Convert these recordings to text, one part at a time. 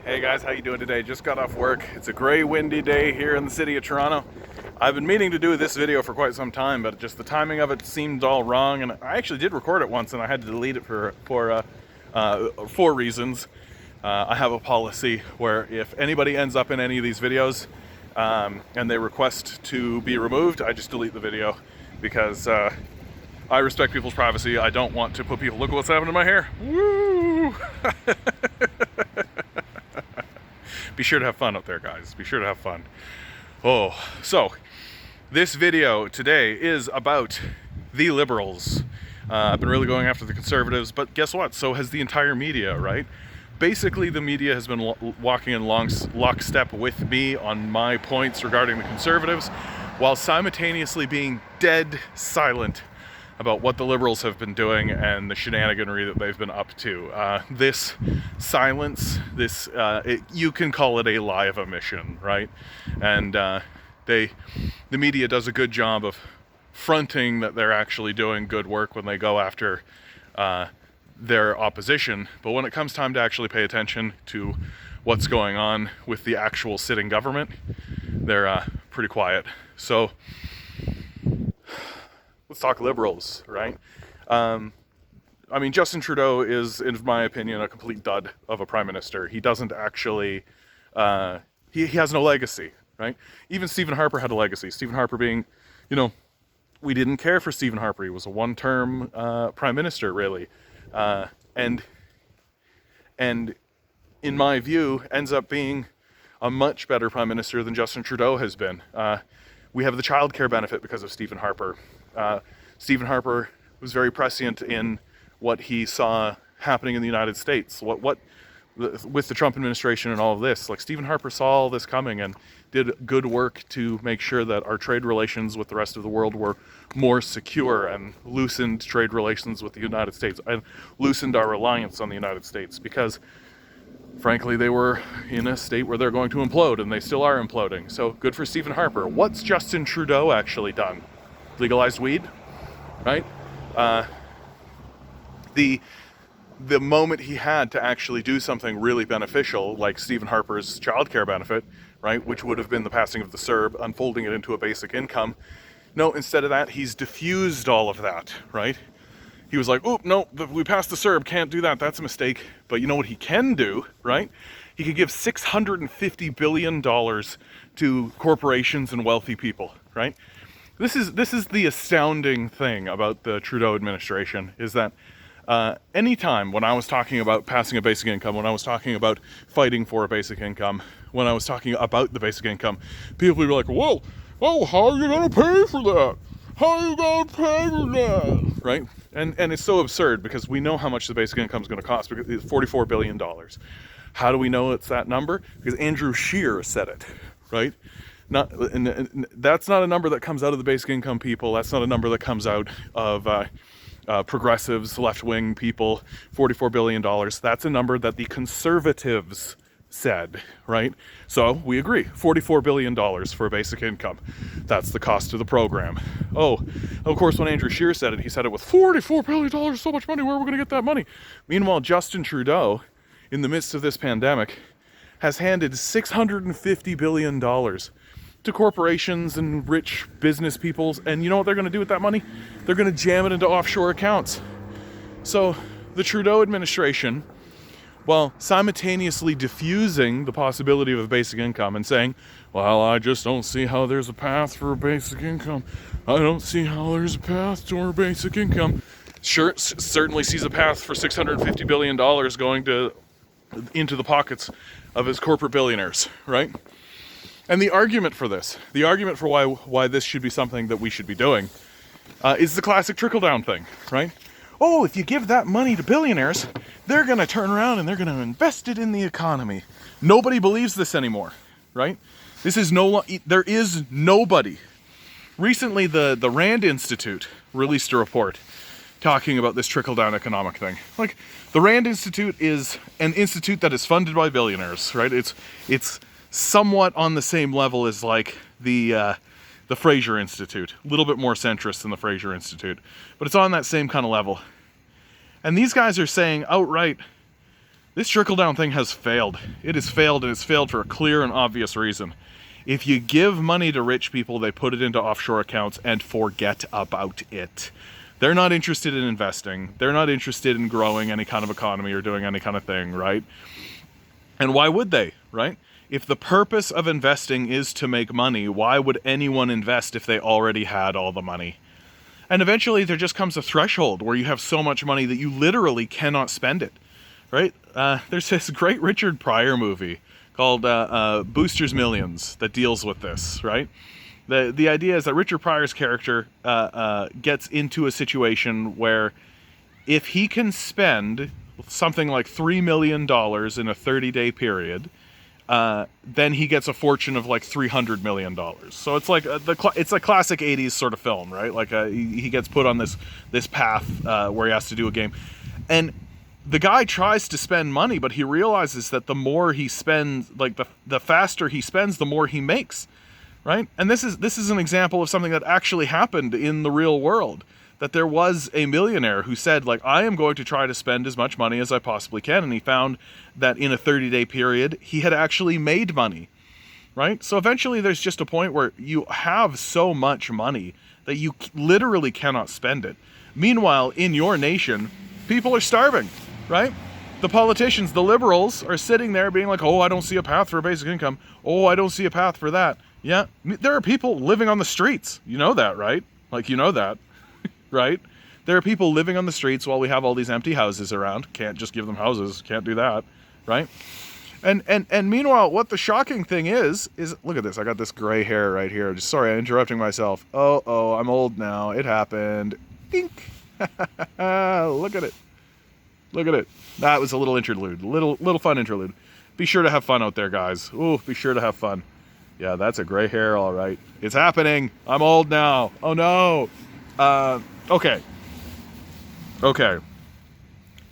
Hey guys, how you doing today? Just got off work. It's a gray, windy day here in the city of Toronto. I've been meaning to do this video for quite some time, but just the timing of it seemed all wrong, and I actually did record it once and I had to delete it for reasons. I have a policy where if anybody ends up in any of these videos and they request to be removed, I just delete the video because I respect people's privacy. I don't want to put people, look what's happening to my hair. Woo! Be sure to have fun out there, guys. Be sure to have fun. Oh, so this video today is about the Liberals. I've been really going after the Conservatives, but guess what? So has the entire media, right? Basically, the media has been walking in lockstep with me on my points regarding the Conservatives, while simultaneously being dead silent about what the Liberals have been doing and the shenaniganry that they've been up to. This silence, you can call it a lie of omission, right? And the media does a good job of fronting that they're actually doing good work when they go after their opposition. But when it comes time to actually pay attention to what's going on with the actual sitting government, they're pretty quiet. So let's talk Liberals, right? I mean, Justin Trudeau is, in my opinion, a complete dud of a prime minister. He doesn't actually, he has no legacy, right? Even Stephen Harper had a legacy. Stephen Harper being, we didn't care for Stephen Harper. He was a one-term prime minister, really. And in my view, ends up being a much better prime minister than Justin Trudeau has been. We have the childcare benefit because of Stephen Harper. Stephen Harper was very prescient in what he saw happening in the United States. With the Trump administration and all of this, like Stephen Harper saw all this coming and did good work to make sure that our trade relations with the rest of the world were more secure and loosened trade relations with the United States and loosened our reliance on the United States because frankly, they were in a state where they're going to implode, and they still are imploding. So good for Stephen Harper. What's Justin Trudeau actually done? Legalized weed, right? The moment he had to actually do something really beneficial, like Stephen Harper's childcare benefit, right, which would have been the passing of the CERB, unfolding it into a basic income. No, instead of that, he's diffused all of that, right? He was like, oh, no, we passed the CERB, can't do that, that's a mistake. But you know what he can do, right? He could give $650 billion to corporations and wealthy people, right? This is the astounding thing about the Trudeau administration, is that anytime when I was talking about passing a basic income, when I was talking about fighting for a basic income, when I was talking about the basic income, people would be like, whoa, how are you going to pay for that? How are you going to pay for that? Right? And it's so absurd because we know how much the basic income is going to cost, because it's $44 billion. How do we know it's that number? Because Andrew Scheer said it, right? And that's not a number that comes out of the basic income people. That's not a number that comes out of progressives, left-wing people, $44 billion. That's a number that the Conservatives said, right? So we agree, $44 billion for a basic income. That's the cost of the program. Oh, of course, when Andrew Scheer said it, he said it with $44 billion, so much money, where are we going to get that money? Meanwhile, Justin Trudeau, in the midst of this pandemic, has handed $650 billion to corporations and rich business peoples, and you know what they're going to do with that money? They're going to jam it into offshore accounts. So the Trudeau administration, while simultaneously diffusing the possibility of a basic income and saying, well, I just don't see how there's a path for a basic income. I don't see how there's a path to a basic income. Sure, certainly sees a path for $650 billion going into the pockets of his corporate billionaires, right? And the argument for this, the argument for why this should be something that we should be doing, is the classic trickle-down thing, right? Oh, if you give that money to billionaires, they're going to turn around and they're going to invest it in the economy. Nobody believes this anymore, right? There is nobody. Recently, the Rand Institute released a report talking about this trickle-down economic thing. Like, the Rand Institute is an institute that is funded by billionaires, right? It's somewhat on the same level as like the Fraser Institute, a little bit more centrist than the Fraser Institute, but it's on that same kind of level. And these guys are saying outright, This trickle-down thing has failed. It has failed, and it's failed for a clear and obvious reason. If you give money to rich people, they put it into offshore accounts and forget about it. They're not interested in investing. They're not interested in growing any kind of economy or doing any kind of thing, right? And why would they, right? If the purpose of investing is to make money, why would anyone invest if they already had all the money? And eventually there just comes a threshold where you have so much money that you literally cannot spend it, right? There's this great Richard Pryor movie called Booster's Millions that deals with this, right? The idea is that Richard Pryor's character gets into a situation where if he can spend something like $3 million in a 30-day period, then he gets a fortune of like $300 million. So it's like it's a classic 80s sort of film, right? Like he gets put on this path where he has to do a game. And the guy tries to spend money, but he realizes that the more he spends, like the faster he spends, the more he makes, right? And this is an example of something that actually happened in the real world. That there was a millionaire who said, like, I am going to try to spend as much money as I possibly can. And he found that in a 30-day period, he had actually made money, right? So eventually there's just a point where you have so much money that you literally cannot spend it. Meanwhile, in your nation, people are starving, right? The politicians, the liberals, are sitting there being like, oh, I don't see a path for a basic income. Oh, I don't see a path for that. Yeah, there are people living on the streets. You know that, right? Like, you know that. Right? There are people living on the streets while we have all these empty houses around. Can't just give them houses. Can't do that. Right? And meanwhile, what the shocking thing is look at this. I got this gray hair right here. Just sorry, I'm interrupting myself. Oh, I'm old now. It happened. Dink. Look at it. Look at it. That was a little interlude. Little fun interlude. Be sure to have fun out there, guys. Ooh, be sure to have fun. Yeah, that's a gray hair, all right. It's happening. I'm old now. Oh no. Okay.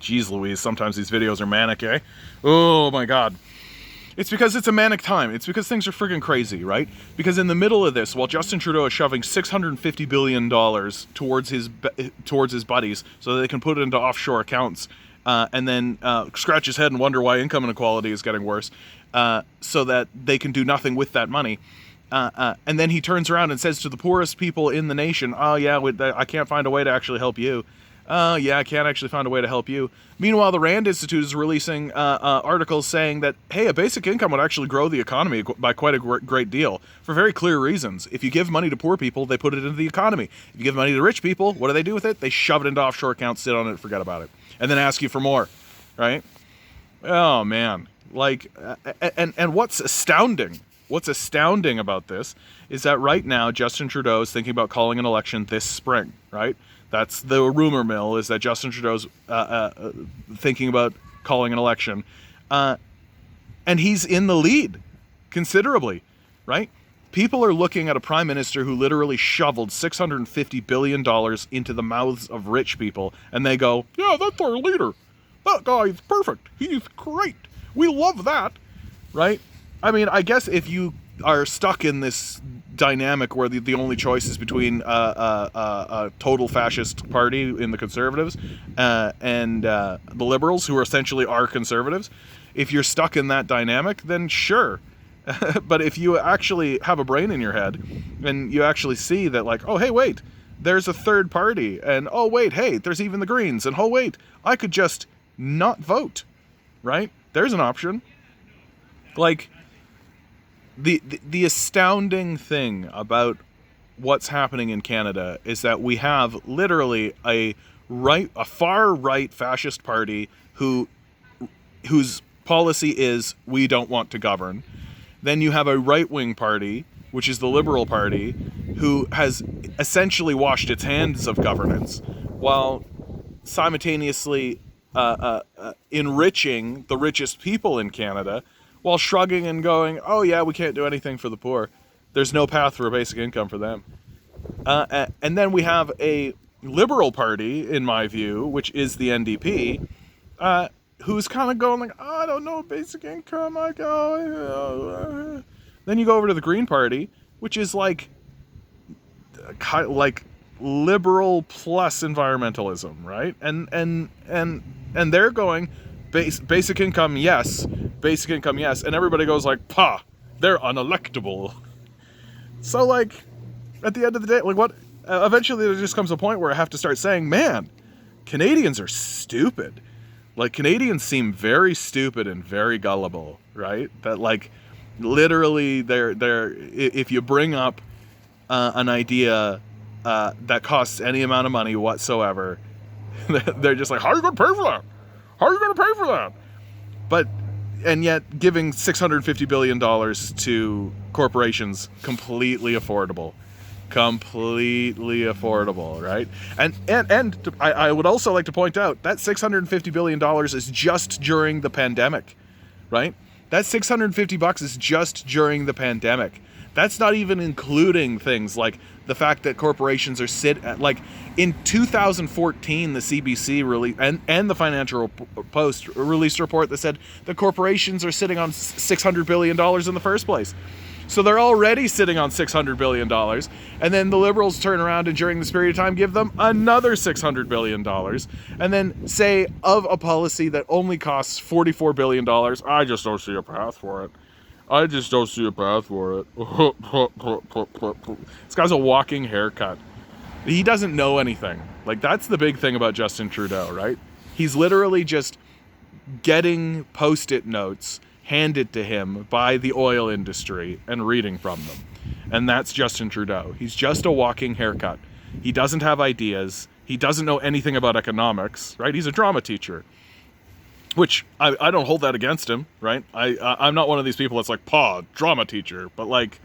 Jeez Louise, sometimes these videos are manic, eh? Oh my god. It's because it's a manic time. It's because things are friggin' crazy, right? Because in the middle of this, while Justin Trudeau is shoving $650 billion towards his buddies so that they can put it into offshore accounts, and then scratch his head and wonder why income inequality is getting worse, so that they can do nothing with that money. And then he turns around and says to the poorest people in the nation, oh yeah, I can't find a way to actually help you. Yeah, I can't actually find a way to help you. Meanwhile, the Rand Institute is releasing articles saying that, hey, a basic income would actually grow the economy by quite a great deal for very clear reasons. If you give money to poor people, they put it into the economy. If you give money to rich people, what do they do with it? They shove it into offshore accounts, sit on it, forget about it, and then ask you for more, right? Oh, man. Like, and what's astounding about this is that right now Justin Trudeau is thinking about calling an election this spring, right? That's the rumor mill, is that Justin Trudeau's thinking about calling an election. And he's in the lead considerably, right? People are looking at a prime minister who literally shoveled $650 billion into the mouths of rich people, and they go, yeah, that's our leader. That guy's perfect. He's great. We love that, right? I mean, I guess if you are stuck in this dynamic where the only choice is between a total fascist party in the Conservatives and the Liberals, who essentially are conservatives, if you're stuck in that dynamic, then sure. But if you actually have a brain in your head and you actually see that, like, oh, hey, wait, there's a third party, and oh, wait, hey, there's even the Greens, and oh, wait, I could just not vote, right? There's an option. Like, the astounding thing about what's happening in Canada is that we have literally a far right fascist party whose policy is we don't want to govern. Then you have a right-wing party, which is the Liberal Party, who has essentially washed its hands of governance while simultaneously enriching the richest people in Canada, while shrugging and going, oh yeah, we can't do anything for the poor. There's no path for a basic income for them. And then we have a Liberal Party, in my view, which is the NDP, who's kind of going like, oh, I don't know, basic income, I go. Then you go over to the Green Party, which is like liberal plus environmentalism, right? And they're going, basic income, yes. Basic income, yes. And everybody goes like, "Pah, they're unelectable." So, like, at the end of the day, like, what? Eventually, there just comes a point where I have to start saying, man, Canadians are stupid. Like, Canadians seem very stupid and very gullible, right? That, like, literally, if you bring up an idea that costs any amount of money whatsoever, they're just like, how are you going to pay for that? How are you going to pay for that? But, and yet, giving $650 billion to corporations, completely affordable. Completely affordable, right? And I would also like to point out that $650 billion is just during the pandemic, right? That $650 is just during the pandemic. That's not even including things like the fact that corporations are like in 2014, the CBC released and the Financial Post released a report that said the corporations are sitting on $600 billion in the first place. So they're already sitting on $600 billion. And then the Liberals turn around and during this period of time give them another $600 billion. And then say of a policy that only costs $44 billion, I just don't see a path for it. I just don't see a path for it. This guy's a walking haircut. He doesn't know anything. Like, that's the big thing about Justin Trudeau, right? He's literally just getting Post-it notes handed to him by the oil industry and reading from them. And that's Justin Trudeau. He's just a walking haircut. He doesn't have ideas. He doesn't know anything about economics, right? He's a drama teacher. Which, I don't hold that against him, right? I'm not one of these people that's like, drama teacher. But, like,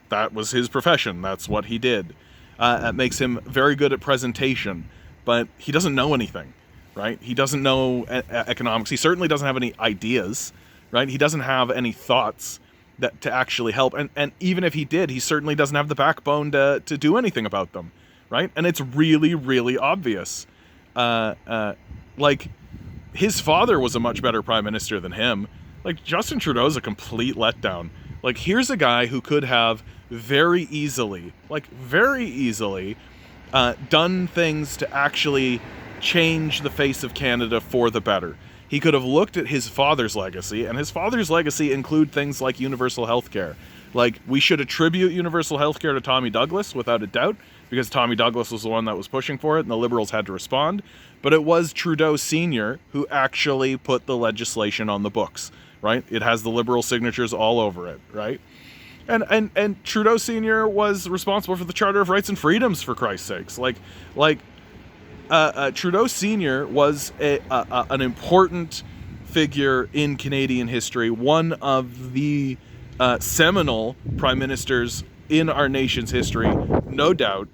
that was his profession. That's what he did. It makes him very good at presentation. But he doesn't know anything, right? He doesn't know economics. He certainly doesn't have any ideas, right? He doesn't have any thoughts that to actually help. And even if he did, he certainly doesn't have the backbone to do anything about them, right? And it's really, really obvious. Like, his father was a much better prime minister than him. Like, Justin Trudeau's a complete letdown. Like, here's a guy who could have very easily done things to actually change the face of Canada for the better. He could have looked at his father's legacy, and his father's legacy include things like universal health care. Like, we should attribute universal health care to Tommy Douglas, without a doubt, because Tommy Douglas was the one that was pushing for it, and the Liberals had to respond. But it was Trudeau Sr. who actually put the legislation on the books, right? It has the Liberal signatures all over it, right? And Trudeau Sr. was responsible for the Charter of Rights and Freedoms, for Christ's sakes. Trudeau Sr. was an important figure in Canadian history, one of the seminal prime ministers in our nation's history, no doubt,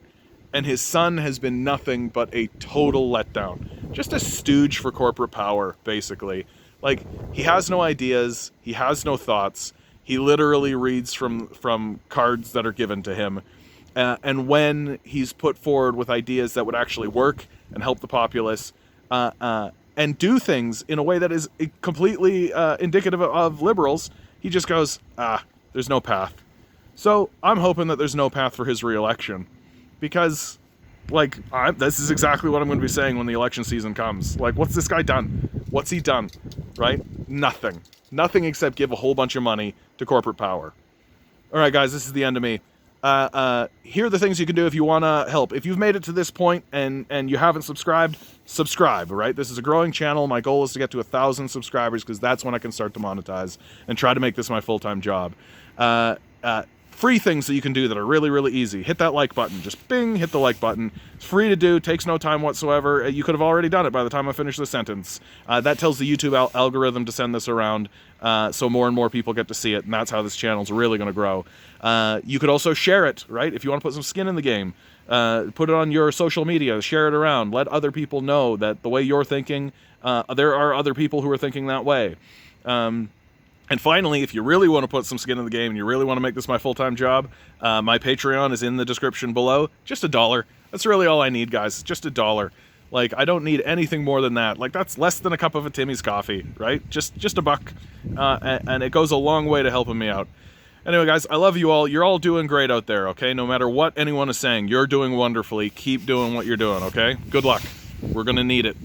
and his son has been nothing but a total letdown. Just a stooge for corporate power, basically. Like, he has no ideas, he has no thoughts, he literally reads from cards that are given to him, and when he's put forward with ideas that would actually work and help the populace, and do things in a way that is completely indicative of Liberals, he just goes, there's no path. So I'm hoping that there's no path for his re-election, because, like, this is exactly what I'm going to be saying when the election season comes. Like, what's this guy done? What's he done? Right? Nothing. Nothing except give a whole bunch of money to corporate power. All right, guys, this is the end of me. Here are the things you can do if you want to help. If you've made it to this point and you haven't subscribed, subscribe, right? This is a growing channel. My goal is to get to 1,000 subscribers, because that's when I can start to monetize and try to make this my full-time job. Free things that you can do that are really, really easy. Hit that like button. Just bing, hit the like button. It's free to do, takes no time whatsoever. You could have already done it by the time I finish the sentence. That tells the YouTube algorithm to send this around, so more and more people get to see it, and that's how this channel's really going to grow. You could also share it, right? If you want to put some skin in the game, put it on your social media, share it around, let other people know that the way you're thinking, there are other people who are thinking that way. And finally, if you really want to put some skin in the game and you really want to make this my full-time job, my Patreon is in the description below. Just $1. That's really all I need, guys. Just $1. Like, I don't need anything more than that. Like, that's less than a cup of a Timmy's coffee, right? Just $1. And it goes a long way to helping me out. Anyway, guys, I love you all. You're all doing great out there, okay? No matter what anyone is saying, you're doing wonderfully. Keep doing what you're doing, okay? Good luck. We're going to need it.